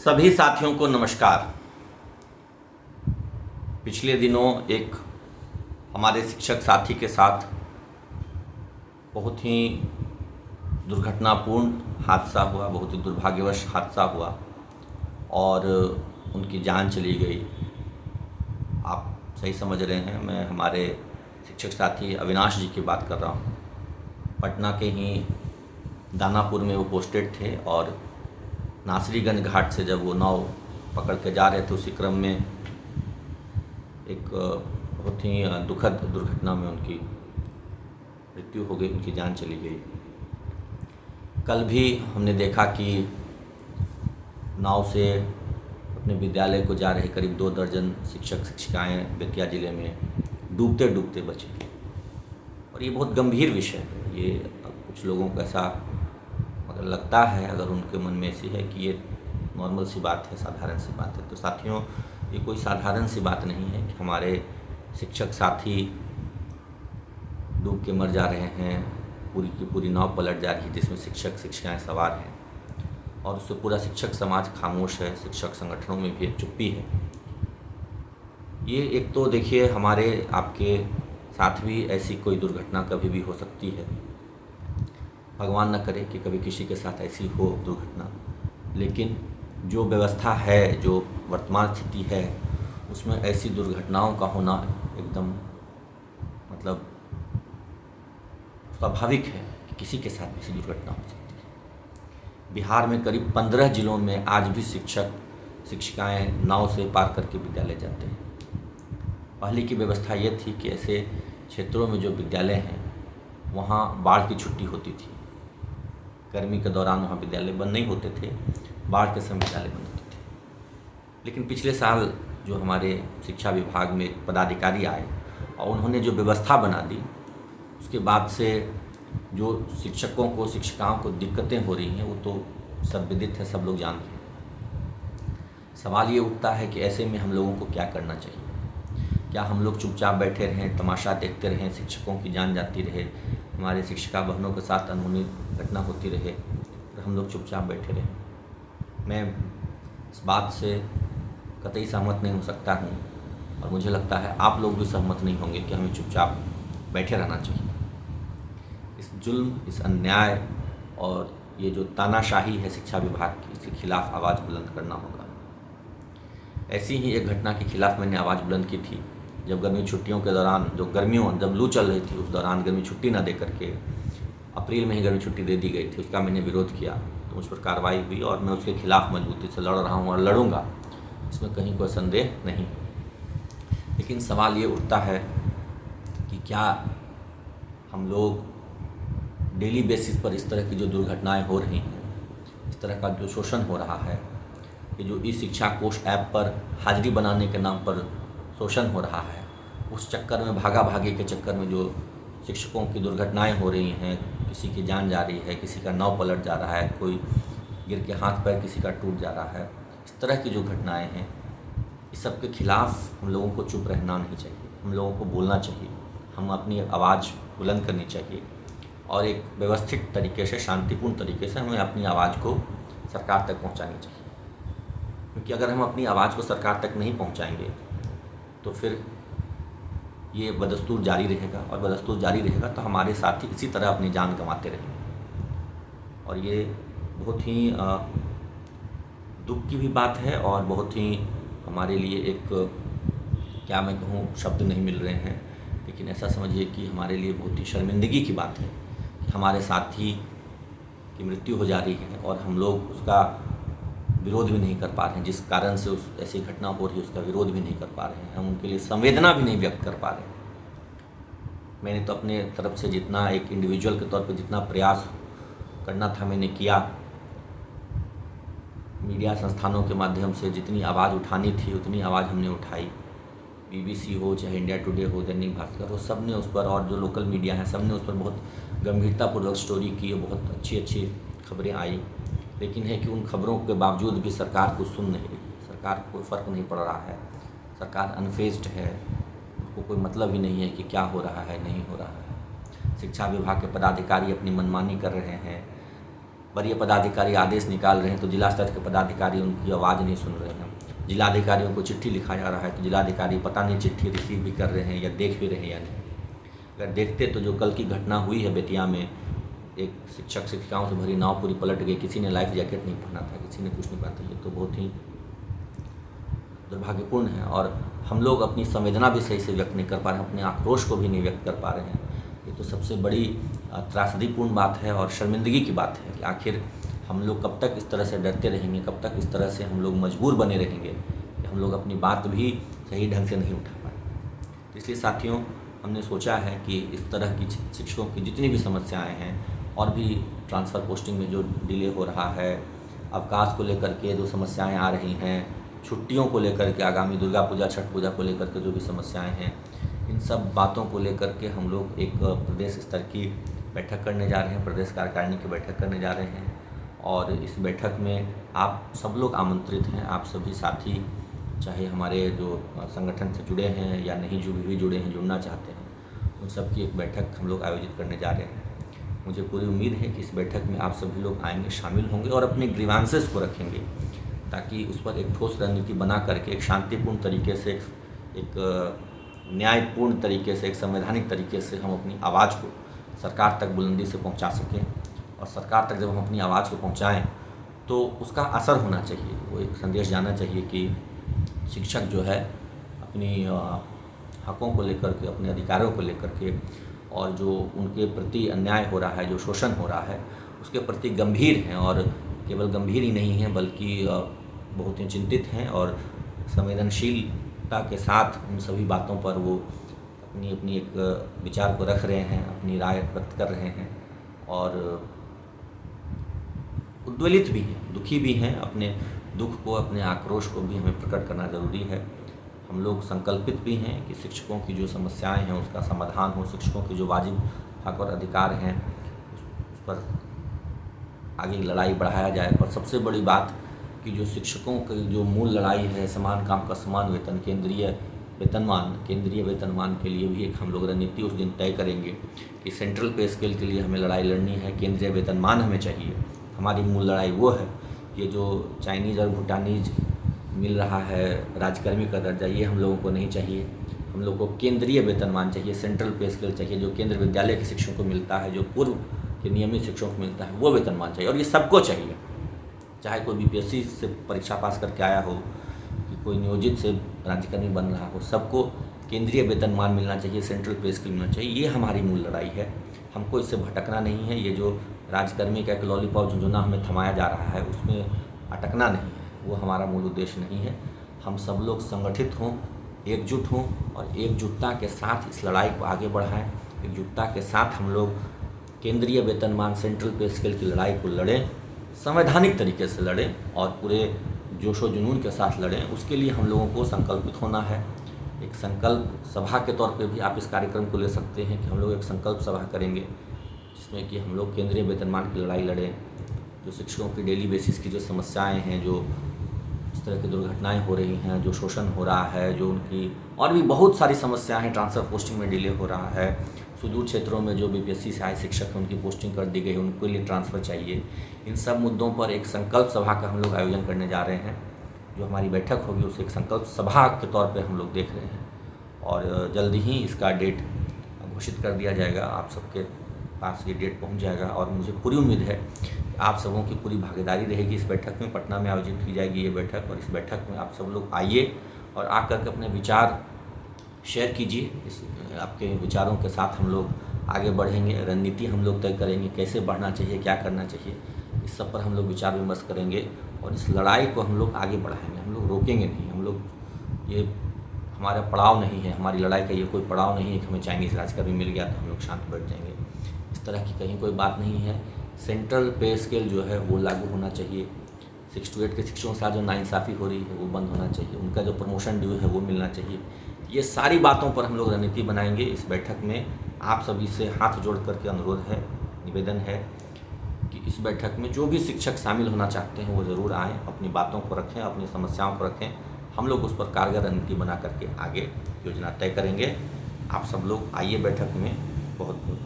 सभी साथियों को नमस्कार। पिछले दिनों एक हमारे शिक्षक साथी के साथ बहुत ही दुर्घटनापूर्ण हादसा हुआ, बहुत ही दुर्भाग्यवश हादसा हुआ और उनकी जान चली गई। आप सही समझ रहे हैं, मैं हमारे शिक्षक साथी अविनाश जी की बात कर रहा हूँ। पटना के ही दानापुर में वो पोस्टेड थे और नासरीगंज घाट से जब वो नाव पकड़ के जा रहे थे, उसी क्रम में एक बहुत ही दुखद दुर्घटना में उनकी मृत्यु हो गई, उनकी जान चली गई। कल भी हमने देखा कि नाव से अपने विद्यालय को जा रहे करीब 2 दर्जन शिक्षक शिक्षिकाएं बेतिया ज़िले में डूबते डूबते बचे। और ये बहुत गंभीर विषय है। ये कुछ लोगों को ऐसा अगर लगता है, अगर उनके मन में ऐसी है कि ये नॉर्मल सी बात है, साधारण सी बात है, तो साथियों ये कोई साधारण सी बात नहीं है कि हमारे शिक्षक साथी डूब के मर जा रहे हैं। पूरी की पूरी नाव पलट जा रही है जिसमें शिक्षक शिक्षिकाएं सवार हैं और उससे पूरा शिक्षक समाज खामोश है। शिक्षक संगठनों में भी एक चुप्पी है। ये एक तो देखिए, हमारे आपके साथ भी ऐसी कोई दुर्घटना कभी भी हो सकती है। भगवान न करे कि कभी किसी के साथ ऐसी हो दुर्घटना, लेकिन जो व्यवस्था है, जो वर्तमान स्थिति है, उसमें ऐसी दुर्घटनाओं का होना एकदम मतलब स्वाभाविक है कि किसी के साथ ऐसी दुर्घटना हो सकती है। बिहार में करीब 15 जिलों में आज भी शिक्षक शिक्षिकाएं नाव से पार करके विद्यालय जाते हैं। पहले की व्यवस्था ये थी कि ऐसे क्षेत्रों में जो विद्यालय हैं वहाँ बाढ़ की छुट्टी होती थी। गर्मी के दौरान वहाँ विद्यालय बंद नहीं होते थे, बाढ़ के समय विद्यालय बंद होते थे। लेकिन पिछले साल जो हमारे शिक्षा विभाग में एक पदाधिकारी आए और उन्होंने जो व्यवस्था बना दी, उसके बाद से जो शिक्षकों को शिक्षिकाओं को दिक्कतें हो रही हैं वो तो सब विदित है, सब लोग जानते हैं। सवाल ये उठता है कि ऐसे में हम लोगों को क्या करना चाहिए। क्या हम लोग चुपचाप बैठे रहें, तमाशा देखते रहें, शिक्षकों की जान जाती रहे, हमारे शिक्षिका बहनों के साथ अनहोनी घटना होती रहे और हम लोग चुपचाप बैठे रहें? मैं इस बात से कतई सहमत नहीं हो सकता हूँ और मुझे लगता है आप लोग भी सहमत नहीं होंगे कि हमें चुपचाप बैठे रहना चाहिए। इस जुल्म, इस अन्याय और ये जो तानाशाही है शिक्षा विभाग की, इसके खिलाफ आवाज़ बुलंद करना होगा। ऐसी ही एक घटना के खिलाफ मैंने आवाज़ बुलंद की थी जब गर्मी छुट्टियों के दौरान, जब लू चल रही थी, उस दौरान गर्मी छुट्टी ना दे करके अप्रैल में ही गर्मी छुट्टी दे दी गई थी। उसका मैंने विरोध किया तो उस पर कार्रवाई हुई और मैं उसके खिलाफ मजबूती से लड़ रहा हूँ और लड़ूंगा, इसमें कहीं कोई संदेह नहीं। लेकिन सवाल ये उठता है कि क्या हम लोग डेली बेसिस पर इस तरह की जो दुर्घटनाएं हो रही हैं, इस तरह का जो शोषण हो रहा है, ये जो ई शिक्षा कोश ऐप पर हाजिरी बनाने के नाम पर शोषण हो रहा है, उस चक्कर में, भागा भागी के चक्कर में जो शिक्षकों की दुर्घटनाएं हो रही हैं, किसी की जान जा रही है, किसी का नाव पलट जा रहा है, कोई गिर के हाथ पैर किसी का टूट जा रहा है, इस तरह की जो घटनाएं हैं, इस सब के खिलाफ हम लोगों को चुप रहना नहीं चाहिए। हम लोगों को बोलना चाहिए, हम अपनी आवाज़ बुलंद करनी चाहिए और एक व्यवस्थित तरीके से, शांतिपूर्ण तरीके से हमें अपनी आवाज़ को सरकार तक पहुंचानी चाहिए। क्योंकि अगर हम अपनी आवाज़ को सरकार तक नहीं पहुंचाएंगे तो फिर ये बदस्तूर जारी रहेगा और बदस्तूर जारी रहेगा तो हमारे साथी इसी तरह अपनी जान गंवाते रहेंगे। और ये बहुत ही दुख की भी बात है और बहुत ही हमारे लिए एक, क्या मैं कहूँ, शब्द नहीं मिल रहे हैं, लेकिन ऐसा समझिए कि हमारे लिए बहुत ही शर्मिंदगी की बात है कि हमारे साथी की मृत्यु हो जा रही है और हम लोग उसका विरोध भी नहीं कर पा रहे हैं। जिस कारण से उस ऐसी घटना हो रही है उसका विरोध भी नहीं कर पा रहे हैं, हम उनके लिए संवेदना भी नहीं व्यक्त कर पा रहे हैं। मैंने तो अपने तरफ से जितना, एक इंडिविजुअल के तौर पे जितना प्रयास करना था मैंने किया। मीडिया संस्थानों के माध्यम से जितनी आवाज़ उठानी थी उतनी आवाज़ हमने उठाई। BBC हो, चाहे इंडिया टुडे हो, दैनिक भास्कर हो, सब ने उस पर, और जो लोकल मीडिया हैं सब ने उस पर बहुत गंभीरतापूर्वक स्टोरी की, बहुत अच्छी अच्छी खबरें आई। लेकिन है कि उन खबरों के बावजूद भी सरकार को सुन नहीं रही, सरकार को कोई फ़र्क नहीं पड़ रहा है, सरकार अनफेज्ड है, उसको कोई मतलब ही नहीं है कि क्या हो रहा है, नहीं हो रहा है। शिक्षा विभाग के पदाधिकारी अपनी मनमानी कर रहे हैं, वरीय पदाधिकारी आदेश निकाल रहे हैं तो जिला स्तर के पदाधिकारी उनकी आवाज़ नहीं सुन रहे हैं। जिलाधिकारियों को चिट्ठी लिखा जा रहा है तो जिलाधिकारी पता नहीं चिट्ठी रिसीव भी कर रहे हैं या देख भी रहे हैं या नहीं। अगर देखते तो जो कल की घटना हुई है बेतिया में, एक शिक्षक शिक्षिकाओं से भरी नाव पूरी पलट गई, किसी ने लाइफ जैकेट नहीं पहना था, किसी ने कुछ नहीं पहना था। ये तो बहुत ही दुर्भाग्यपूर्ण है और हम लोग अपनी संवेदना भी सही से व्यक्त नहीं कर पा रहे हैं, अपने आक्रोश को भी नहीं व्यक्त कर पा रहे हैं। ये तो सबसे बड़ी त्रासदीपूर्ण बात है और शर्मिंदगी की बात है कि आखिर हम लोग कब तक इस तरह से डरते रहेंगे, कब तक इस तरह से हम लोग मजबूर बने रहेंगे कि हम लोग अपनी बात भी सही ढंग से नहीं उठा पाए। तो इसलिए साथियों, हमने सोचा है कि इस तरह की शिक्षकों की जितनी भी समस्याएं हैं और भी ट्रांसफ़र पोस्टिंग में जो डिले हो रहा है, अवकाश को लेकर के जो समस्याएं आ रही हैं, छुट्टियों को लेकर के, आगामी दुर्गा पूजा छठ पूजा को लेकर के जो भी समस्याएं हैं, इन सब बातों को लेकर के हम लोग एक प्रदेश स्तर की बैठक करने जा रहे हैं, प्रदेश कार्यकारिणी की बैठक करने जा रहे हैं। और इस बैठक में आप सब लोग आमंत्रित हैं, आप सभी साथी, चाहे हमारे जो संगठन से जुड़े हैं या नहीं जो भी जुड़े हैं, जुड़ना चाहते हैं, उन सब की एक बैठक हम लोग आयोजित करने जा रहे हैं। मुझे पूरी उम्मीद है कि इस बैठक में आप सभी लोग आएंगे, शामिल होंगे और अपने ग्रीवांसेस को रखेंगे ताकि उस पर एक ठोस रणनीति बना करके एक शांतिपूर्ण तरीके से, एक न्यायपूर्ण तरीके से, एक संवैधानिक तरीके से हम अपनी आवाज़ को सरकार तक बुलंदी से पहुंचा सकें। और सरकार तक जब हम अपनी आवाज़ को पहुंचाएं तो उसका असर होना चाहिए, वो एक संदेश जाना चाहिए कि शिक्षक जो है अपनी हकों को लेकर के, अपने अधिकारों को लेकर के और जो उनके प्रति अन्याय हो रहा है, जो शोषण हो रहा है, उसके प्रति गंभीर हैं और केवल गंभीर ही नहीं हैं बल्कि बहुत ही चिंतित हैं और संवेदनशीलता के साथ उन सभी बातों पर वो अपनी एक विचार को रख रहे हैं, अपनी राय व्यक्त कर रहे हैं और उद्वेलित भी हैं, दुखी भी हैं। अपने दुख को, अपने आक्रोश को भी हमें प्रकट करना ज़रूरी है। हम लोग संकल्पित भी हैं कि शिक्षकों की जो समस्याएं हैं उसका समाधान हो, शिक्षकों के जो वाजिब हक और अधिकार हैं उस पर आगे लड़ाई बढ़ाया जाए। और सबसे बड़ी बात कि जो शिक्षकों की जो मूल लड़ाई है, समान काम का समान वेतन, केंद्रीय वेतनमान के लिए भी एक हम लोग रणनीति उस दिन तय करेंगे कि सेंट्रल पे स्केल के लिए हमें लड़ाई लड़नी है, केंद्रीय वेतनमान हमें चाहिए। हमारी मूल लड़ाई वो है। ये जो चाइनीज़ और भूटानीज मिल रहा है राजकर्मी का दर्जा, ये हम लोगों को नहीं चाहिए। हम लोग को केंद्रीय वेतनमान चाहिए, सेंट्रल पे स्केल चाहिए, जो केंद्र विद्यालय के शिक्षकों को मिलता है, जो पूर्व के नियमित शिक्षकों को मिलता है, वो वेतनमान चाहिए। और ये सबको चाहिए, चाहे कोई बीपीएससी से परीक्षा पास करके आया हो कि कोई नियोजित से राज्यकर्मी बन रहा हो, सबको केंद्रीय वेतनमान मिलना चाहिए, सेंट्रल पे स्केल मिलना चाहिए। ये हमारी मूल लड़ाई है, हमको इससे भटकना नहीं है। ये जो राजकर्मी का एक लॉलीपॉप झुंझुना हमें थमाया जा रहा है उसमें अटकना नहीं है, वो हमारा मूल उद्देश्य नहीं है। हम सब लोग संगठित हों, एकजुट हों और एकजुटता के साथ इस लड़ाई को आगे बढ़ाएं। एकजुटता के साथ हम लोग केंद्रीय वेतनमान, सेंट्रल पे स्केल की लड़ाई को लड़ें, संवैधानिक तरीके से लड़ें और पूरे जोशो जुनून के साथ लड़ें। उसके लिए हम लोगों को संकल्पित होना है। एक संकल्प सभा के तौर पे भी आप इस कार्यक्रम को ले सकते हैं कि हम लोग एक संकल्प सभा करेंगे जिसमें कि हम लोग केंद्रीय वेतनमान की लड़ाई लड़ें। जो शिक्षकों की डेली बेसिस की जो समस्याएं हैं, जो इस तरह की दुर्घटनाएं हो रही हैं, जो शोषण हो रहा है, जो उनकी और भी बहुत सारी समस्याएं हैं, ट्रांसफ़र पोस्टिंग में डिले हो रहा है, सुदूर क्षेत्रों में जो बीपीएससी से आए शिक्षक हैं उनकी पोस्टिंग कर दी गई, उनके लिए ट्रांसफ़र चाहिए। इन सब मुद्दों पर एक संकल्प सभा का हम लोग आयोजन करने जा रहे हैं। जो हमारी बैठक होगी उसे एक संकल्प सभा के तौर पे हम लोग देख रहे हैं और जल्दी ही इसका डेट घोषित कर दिया जाएगा। आप सबके पास ये डेट पहुंच जाएगा और मुझे पूरी उम्मीद है कि आप सबों की पूरी भागीदारी रहेगी इस बैठक में। पटना में आयोजित की जाएगी ये बैठक और इस बैठक में आप सब लोग आइए और आकर के अपने विचार शेयर कीजिए। इस आपके विचारों के साथ हम लोग आगे बढ़ेंगे, रणनीति हम लोग तय करेंगे, कैसे बढ़ना चाहिए, क्या करना चाहिए, इस सब पर हम लोग विचार विमर्श करेंगे और इस लड़ाई को हम लोग आगे बढ़ाएंगे। हम लोग रोकेंगे नहीं, हम लोग ये हमारा पड़ाव नहीं है, हमारी लड़ाई का ये कोई पड़ाव नहीं है कि हमें चाइनीज़ राज का भी मिल गया तो हम लोग शांत बैठ जाएंगे। इस तरह की कहीं कोई बात नहीं है। सेंट्रल पे स्केल जो है वो लागू होना चाहिए। 6 to 8 के शिक्षकों के साथ जो नाइंसाफ़ी हो रही है वो बंद होना चाहिए। उनका जो प्रमोशन ड्यू है वो मिलना चाहिए। ये सारी बातों पर हम लोग रणनीति बनाएंगे। इस बैठक में आप सभी से हाथ जोड़ करके अनुरोध है, निवेदन है कि इस बैठक में जो भी शिक्षक शामिल होना चाहते हैं वो ज़रूर आएँ, अपनी बातों को रखें, अपनी समस्याओं को रखें। हम लोग उस पर कारगर रणनीति बना करके आगे योजना तय करेंगे। आप सब लोग आइए बैठक में। बहुत बहुत